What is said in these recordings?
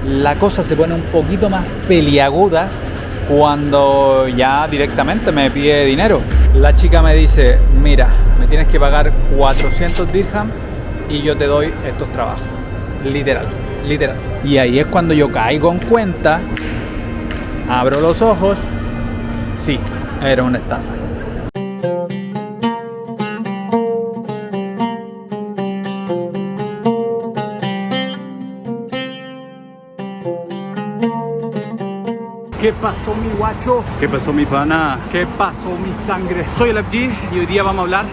La cosa se pone un poquito más peliaguda cuando ya directamente me pide dinero. La chica me dice, mira, me tienes que pagar 400 dirham y yo te doy estos trabajos. Literal. Y ahí es cuando yo caigo en cuenta, abro los ojos, sí, era una estafa. ¿Qué pasó, mi guacho? ¿Qué pasó, mi pana? ¿Qué pasó, mi sangre? Soy el FG y hoy día vamos a hablar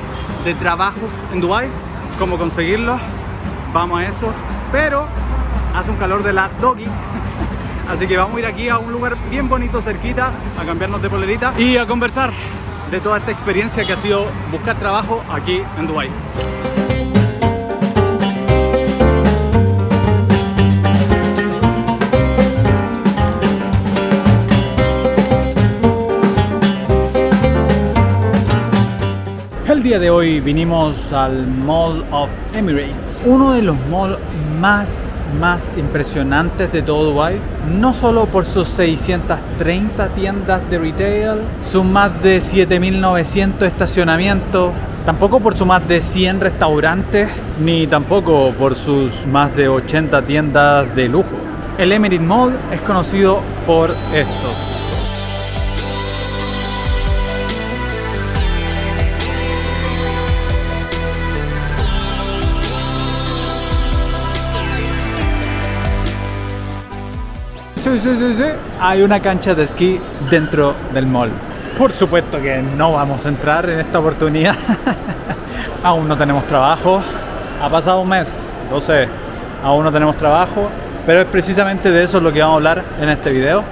de trabajos en Dubái, cómo conseguirlos, vamos a eso, pero hace un calor de la doggy, así que vamos a ir aquí a un lugar bien bonito cerquita, a cambiarnos de polerita y a conversar de toda esta experiencia que ha sido buscar trabajo aquí en Dubái. El día de hoy vinimos al Mall of Emirates, uno de los malls más impresionantes de todo Dubái, no solo por sus 630 tiendas de retail, sus más de 7.900 estacionamientos, tampoco por sus más de 100 restaurantes, ni tampoco por sus más de 80 tiendas de lujo. El Emirates Mall es conocido por esto. Sí. Hay una cancha de esquí dentro del mall. Por supuesto que no vamos a entrar en esta oportunidad. Aún no tenemos trabajo. Ha pasado un mes, lo sé. Aún no tenemos trabajo. Pero es precisamente de eso lo que vamos a hablar en este video.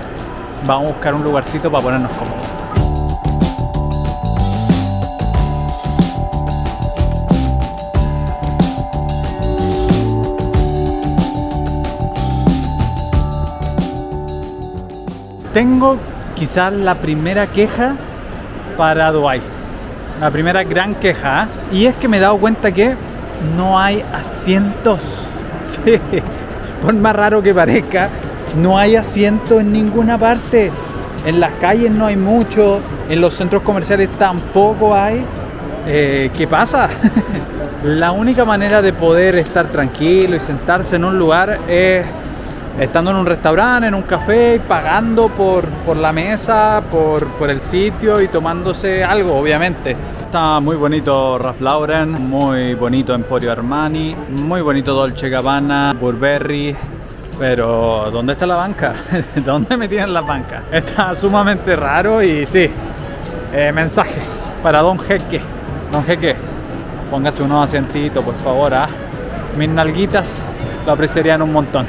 Vamos a buscar un lugarcito para ponernos cómodos. Tengo quizás la primera queja para Dubái, la primera gran queja, ¿eh? Y es que me he dado cuenta que no hay asientos. Sí, por más raro que parezca, no hay asientos en ninguna parte. En las calles no hay mucho, en los centros comerciales tampoco hay. ¿Qué pasa? La única manera de poder estar tranquilo y sentarse en un lugar es estando en un restaurante, en un café, pagando por la mesa, por el sitio y tomándose algo, obviamente. Está muy bonito Ralph Lauren, muy bonito Emporio Armani, muy bonito Dolce Gabbana, Burberry, pero ¿dónde está la banca? ¿Dónde me tienen las bancas? Está sumamente raro y sí, mensaje para Don Jeque. Don Jeque, póngase unos asientitos, por favor, ¿ah? Mis nalguitas lo apreciarían un montón.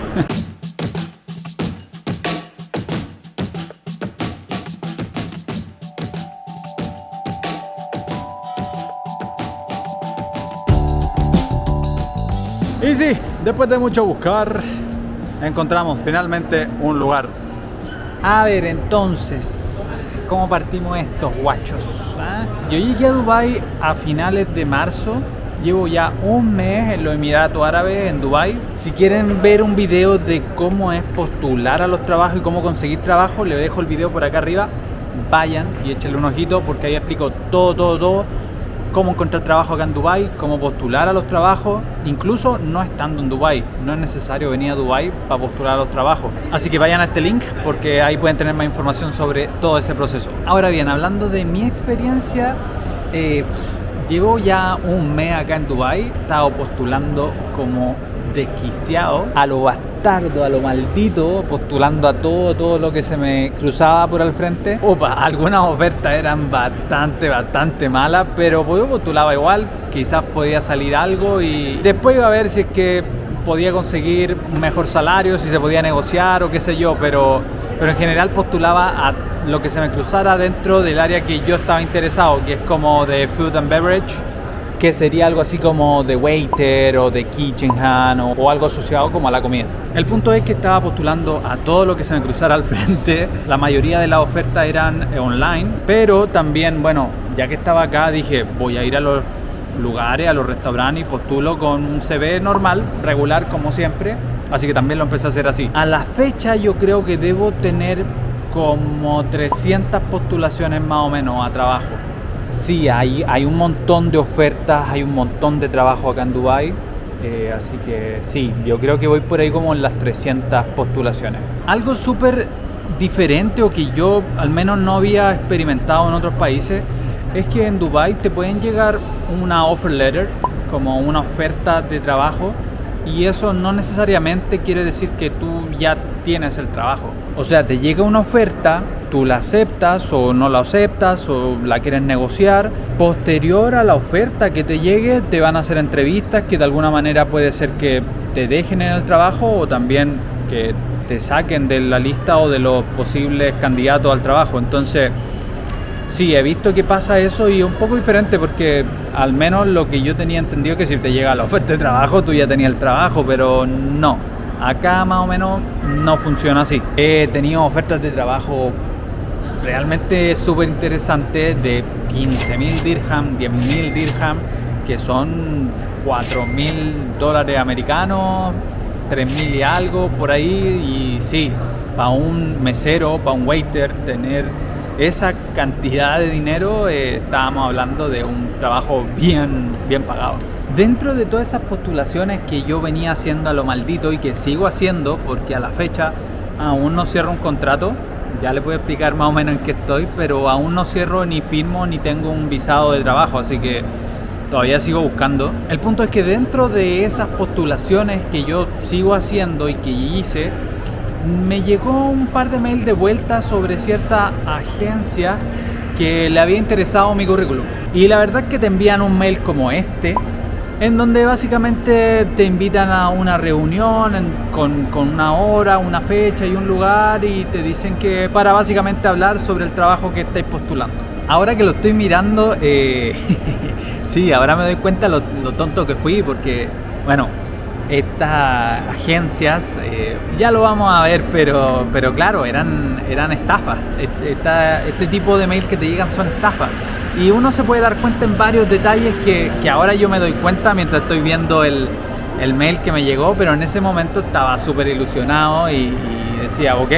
Y sí, después de mucho buscar, encontramos finalmente un lugar. A ver, entonces, ¿cómo partimos estos guachos? Yo llegué a Dubái a finales de marzo. Llevo ya un mes en los Emiratos Árabes, en Dubái. Si quieren ver un video de cómo es postular a los trabajos y cómo conseguir trabajo, les dejo el video por acá arriba. Vayan y échenle un ojito porque ahí explico todo. Cómo encontrar trabajo acá en Dubái, cómo postular a los trabajos, incluso no estando en Dubái. No es necesario venir a Dubái para postular a los trabajos. Así que vayan a este link porque ahí pueden tener más información sobre todo ese proceso. Ahora bien, hablando de mi experiencia, llevo ya un mes acá en Dubái. He estado postulando como desquiciado, a lo bastardo, a lo maldito, postulando a todo lo que se me cruzaba por al frente. Algunas ofertas eran bastante malas, pero yo postulaba igual, quizás podía salir algo y después iba a ver si es que podía conseguir un mejor salario, si se podía negociar o qué sé yo, pero en general postulaba a lo que se me cruzara dentro del área que yo estaba interesado, que es como de food and beverage, que sería algo así como de waiter o de kitchen hand o algo asociado como a la comida. El punto es que estaba postulando a todo lo que se me cruzara al frente. La mayoría de las ofertas eran online, pero también, bueno, ya que estaba acá dije, voy a ir a los lugares, a los restaurantes y postulo con un CV normal, regular como siempre, Así que también lo empecé a hacer así. A la fecha yo creo que debo tener como 300 postulaciones más o menos a trabajo. Sí, hay un montón de ofertas, hay un montón de trabajo acá en Dubái. Así que sí, yo creo que voy por ahí como en las 300 postulaciones. Algo súper diferente o que yo al menos no había experimentado en otros países es que en Dubái te pueden llegar una offer letter, como una oferta de trabajo, y eso no necesariamente quiere decir que tú ya tienes el trabajo. O sea, te llega una oferta, tú la aceptas o no la aceptas o la quieres negociar. Posterior a la oferta que te llegue, te van a hacer entrevistas que de alguna manera puede ser que te dejen en el trabajo o también que te saquen de la lista o de los posibles candidatos al trabajo. Entonces, sí, he visto que pasa eso y es un poco diferente porque al menos lo que yo tenía entendido es que si te llega la oferta de trabajo, tú ya tenías el trabajo, pero no. Acá más o menos no funciona así. He tenido ofertas de trabajo realmente súper interesantes de 15.000 dirham, 10.000 dirham, que son $4.000 americanos, 3.000 y algo por ahí. Y sí, para un mesero, para un waiter, tener esa cantidad de dinero, estábamos hablando de un trabajo bien pagado. Dentro de todas esas postulaciones que yo venía haciendo a lo maldito y que sigo haciendo, porque a la fecha aún no cierro un contrato, ya le puedo explicar más o menos en qué estoy, pero aún no cierro ni firmo ni tengo un visado de trabajo, así que todavía sigo buscando. El punto es que dentro de esas postulaciones que yo sigo haciendo y que hice, me llegó un par de mails de vuelta sobre cierta agencia que le había interesado mi currículum. Y la verdad es que te envían un mail como este, en donde básicamente te invitan a una reunión con una hora, una fecha y un lugar, y te dicen que para básicamente hablar sobre el trabajo que estáis postulando. Ahora que lo estoy mirando, sí, ahora me doy cuenta lo tonto que fui, porque, bueno, estas agencias, ya lo vamos a ver, pero claro, eran estafas. Este tipo de mail que te llegan son estafas. Y uno se puede dar cuenta en varios detalles que ahora yo me doy cuenta mientras estoy viendo el mail que me llegó, pero en ese momento estaba súper ilusionado y decía, ok,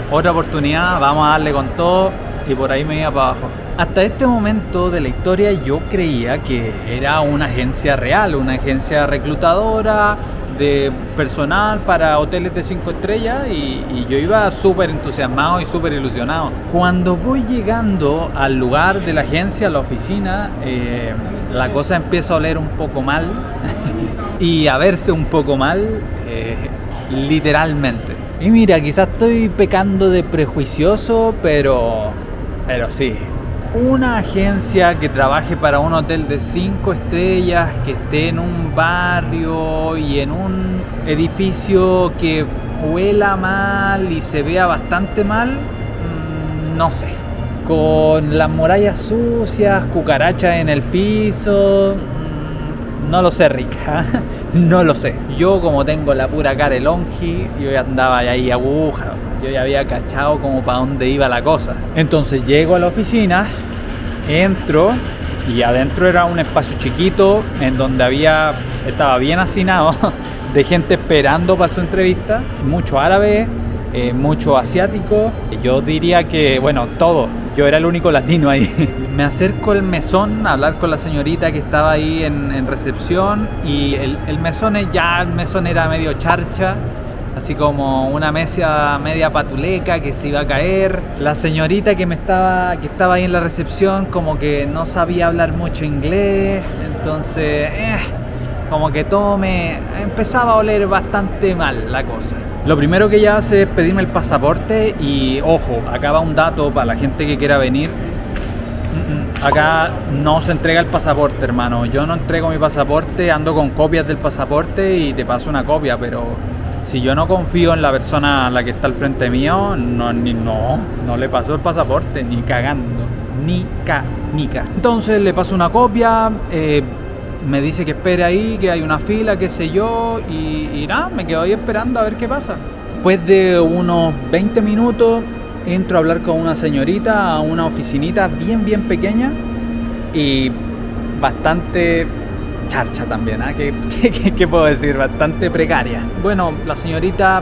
otra oportunidad, vamos a darle con todo, y por ahí me iba para abajo. Hasta este momento de la historia yo creía que era una agencia real, una agencia reclutadora de personal para hoteles de 5 estrellas y yo iba súper entusiasmado y súper ilusionado. Cuando voy llegando al lugar de la agencia, a la oficina, la cosa empieza a oler un poco mal y a verse un poco mal, literalmente. Y mira, quizás estoy pecando de prejuicioso, pero sí. Una agencia que trabaje para un hotel de 5 estrellas, que esté en un barrio y en un edificio que huela mal y se vea bastante mal, no sé. Con las murallas sucias, cucarachas en el piso, no lo sé, Rica, no lo sé. Yo, como tengo la pura cara de longi, yo ya andaba ahí aguja. Yo ya había cachado como para dónde iba la cosa. Entonces llego a la oficina, entro y adentro era un espacio chiquito en donde estaba bien hacinado de gente esperando para su entrevista. Mucho árabe, mucho asiático. Yo diría que, bueno, todo. Yo era el único latino ahí. Me acerco al mesón a hablar con la señorita que estaba ahí en recepción y el mesón era medio charcha. Así como una mesa media patuleca que se iba a caer. La señorita que estaba ahí en la recepción como que no sabía hablar mucho inglés. Entonces, como que todo me empezaba a oler bastante mal la cosa. Lo primero que ella hace es pedirme el pasaporte y, ojo, acá va un dato para la gente que quiera venir. Acá no se entrega el pasaporte, hermano. Yo no entrego mi pasaporte, ando con copias del pasaporte y te paso una copia, pero si yo no confío en la persona a la que está al frente mío, no le paso el pasaporte, ni cagando, ni canica. Entonces le paso una copia, me dice que espere ahí, que hay una fila, qué sé yo, y nada, me quedo ahí esperando a ver qué pasa. Después de unos 20 minutos, entro a hablar con una señorita a una oficinita bien pequeña y bastante charcha también, ¿ah? ¿Qué puedo decir? Bastante precaria. Bueno, la señorita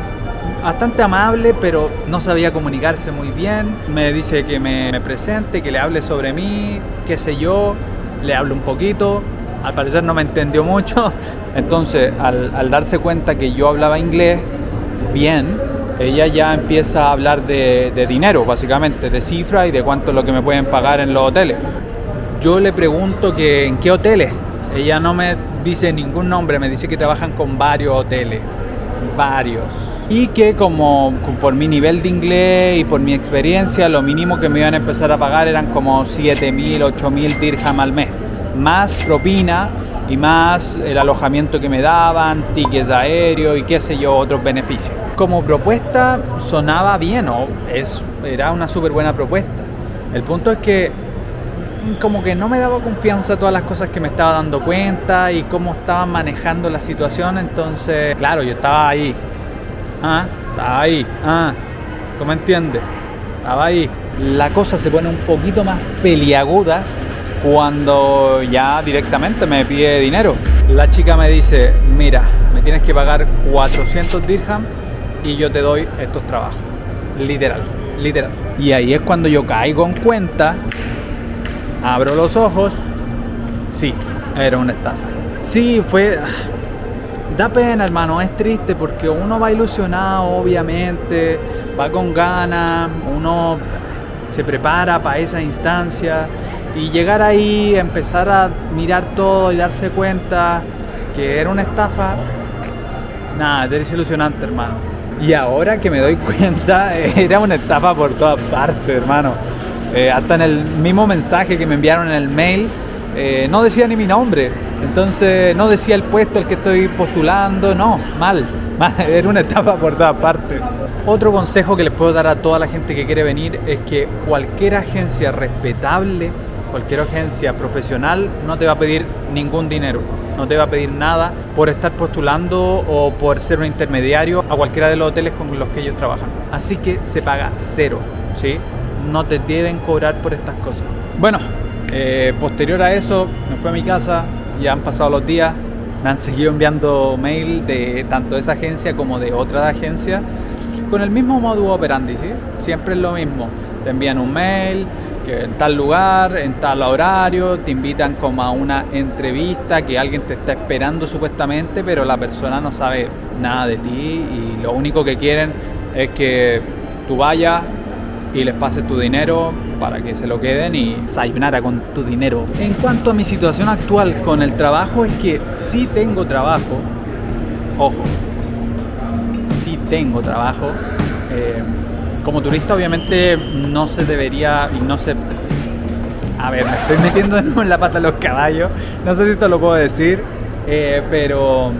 bastante amable, pero no sabía comunicarse muy bien. Me dice que me presente, que le hable sobre mí, qué sé yo. Le hablo un poquito. Al parecer no me entendió mucho. Entonces, al darse cuenta que yo hablaba inglés bien, ella ya empieza a hablar de dinero, básicamente, de cifras y de cuánto es lo que me pueden pagar en los hoteles. Yo le pregunto que en qué hoteles. Ella no me dice ningún nombre, me dice que trabajan con varios hoteles. Varios. Y que como por mi nivel de inglés y por mi experiencia, lo mínimo que me iban a empezar a pagar eran como 7.000, 8.000 dirham al mes. Más propina y más el alojamiento que me daban, tickets aéreos y qué sé yo, otros beneficios. Como propuesta sonaba bien, era una súper buena propuesta. El punto es que como que no me daba confianza todas las cosas que me estaba dando cuenta y cómo estaban manejando la situación. Entonces, claro, yo estaba ahí. ¿Cómo entiendes? Estaba ahí. La cosa se pone un poquito más peliaguda cuando ya directamente me pide dinero. La chica me dice, mira, me tienes que pagar 400 dirham y yo te doy estos trabajos. Literal. Y ahí es cuando yo caigo en cuenta, abro los ojos, sí, era una estafa. Sí, da pena, hermano, es triste porque uno va ilusionado, obviamente, va con ganas, uno se prepara para esa instancia y llegar ahí, empezar a mirar todo y darse cuenta que era una estafa, nada, es desilusionante, hermano. Y ahora que me doy cuenta, era una estafa por todas partes, hermano. Hasta en el mismo mensaje que me enviaron en el mail, no decía ni mi nombre. Entonces no decía el puesto al que estoy postulando, no, mal, era una estafa por todas partes. Otro consejo que les puedo dar a toda la gente que quiere venir es que cualquier agencia respetable, cualquier agencia profesional no te va a pedir ningún dinero, no te va a pedir nada por estar postulando o por ser un intermediario a cualquiera de los hoteles con los que ellos trabajan. Así que se paga cero, ¿sí? No te deben cobrar por estas cosas. Bueno, posterior a eso me fui a mi casa, ya han pasado los días, me han seguido enviando mail de tanto de esa agencia como de otras agencias con el mismo modus operandi, ¿sí? Siempre es lo mismo, te envían un mail que en tal lugar, en tal horario, te invitan como a una entrevista que alguien te está esperando supuestamente, pero la persona no sabe nada de ti y lo único que quieren es que tú vayas y les pases tu dinero para que se lo queden y sayonara con tu dinero. En cuanto a mi situación actual con el trabajo, es que sí tengo trabajo, ojo, sí tengo trabajo. Como turista obviamente no se debería y no se... A ver, me estoy metiendo de nuevo en la pata de los caballos, no sé si esto lo puedo decir, pero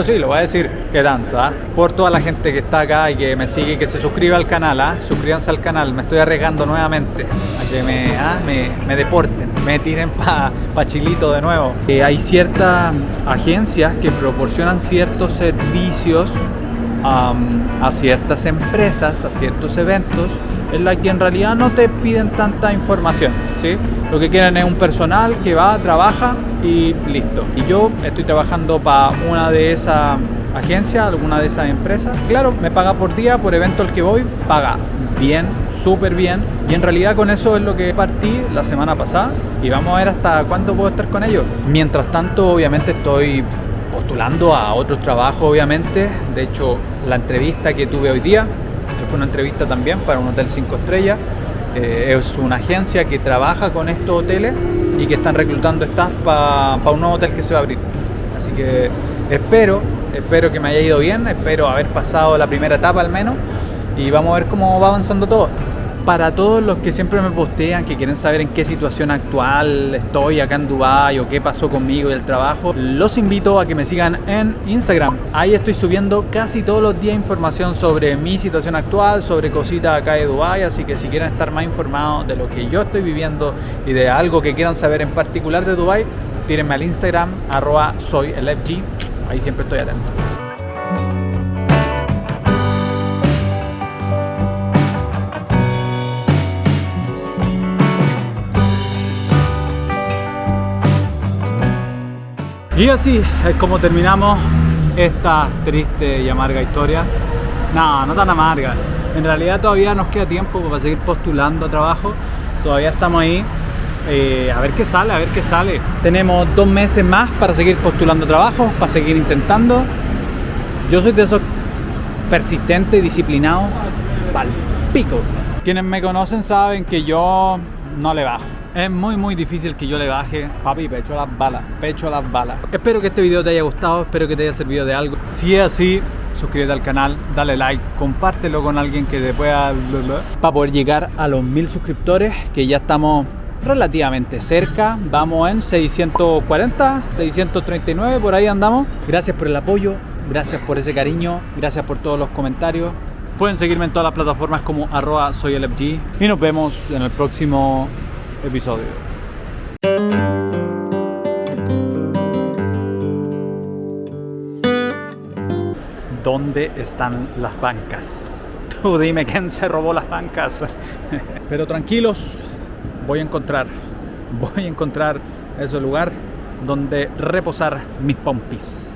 sí, lo voy a decir, que tanto, por toda la gente que está acá y que me sigue y que se suscriba al canal, suscríbanse al canal, me estoy arriesgando nuevamente a que me deporten, me tiren pa Chilito de nuevo. Hay ciertas agencias que proporcionan ciertos servicios a ciertas empresas, a ciertos eventos, en la que en realidad no te piden tanta información, ¿sí? Lo que quieren es un personal que va, trabaja y listo. Y yo estoy trabajando para una de esas agencias, alguna de esas empresas. Claro, me paga por día, por evento al que voy, paga bien, súper bien. Y en realidad con eso es lo que partí la semana pasada y vamos a ver hasta cuándo puedo estar con ellos. Mientras tanto, obviamente estoy postulando a otros trabajos, obviamente. De hecho, la entrevista que tuve hoy día fue una entrevista también para un hotel 5 estrellas. Es una agencia que trabaja con estos hoteles y que están reclutando staff para un nuevo hotel que se va a abrir. Así que espero que me haya ido bien, espero haber pasado la primera etapa al menos y vamos a ver cómo va avanzando todo. Para todos los que siempre me postean, que quieren saber en qué situación actual estoy acá en Dubái o qué pasó conmigo y el trabajo, los invito a que me sigan en Instagram. Ahí estoy subiendo casi todos los días información sobre mi situación actual, sobre cositas acá de Dubái, así que si quieren estar más informados de lo que yo estoy viviendo y de algo que quieran saber en particular de Dubái, tírenme al Instagram, @soyelfg, ahí siempre estoy atento. Y así es como terminamos esta triste y amarga historia. No, no tan amarga. En realidad todavía nos queda tiempo para seguir postulando a trabajo. Todavía estamos ahí. A ver qué sale, a ver qué sale. Tenemos 2 meses más para seguir postulando trabajo, para seguir intentando. Yo soy de esos persistentes y disciplinados pal pico. Quienes me conocen saben que yo no le bajo. Es muy difícil que yo le baje. Papi, pecho a las balas, pecho a las balas. Espero que este video te haya gustado, espero que te haya servido de algo. Si es así, suscríbete al canal, dale like, compártelo con alguien que te pueda... para poder llegar a los 1000 suscriptores, que ya estamos relativamente cerca. Vamos en 640, 639, por ahí andamos. Gracias por el apoyo, gracias por ese cariño, gracias por todos los comentarios. Pueden seguirme en todas las plataformas como @soyelfg y nos vemos en el próximo episodio. ¿Dónde están las bancas? Tú dime quién se robó las bancas. Pero tranquilos, voy a encontrar ese lugar donde reposar mis pompis.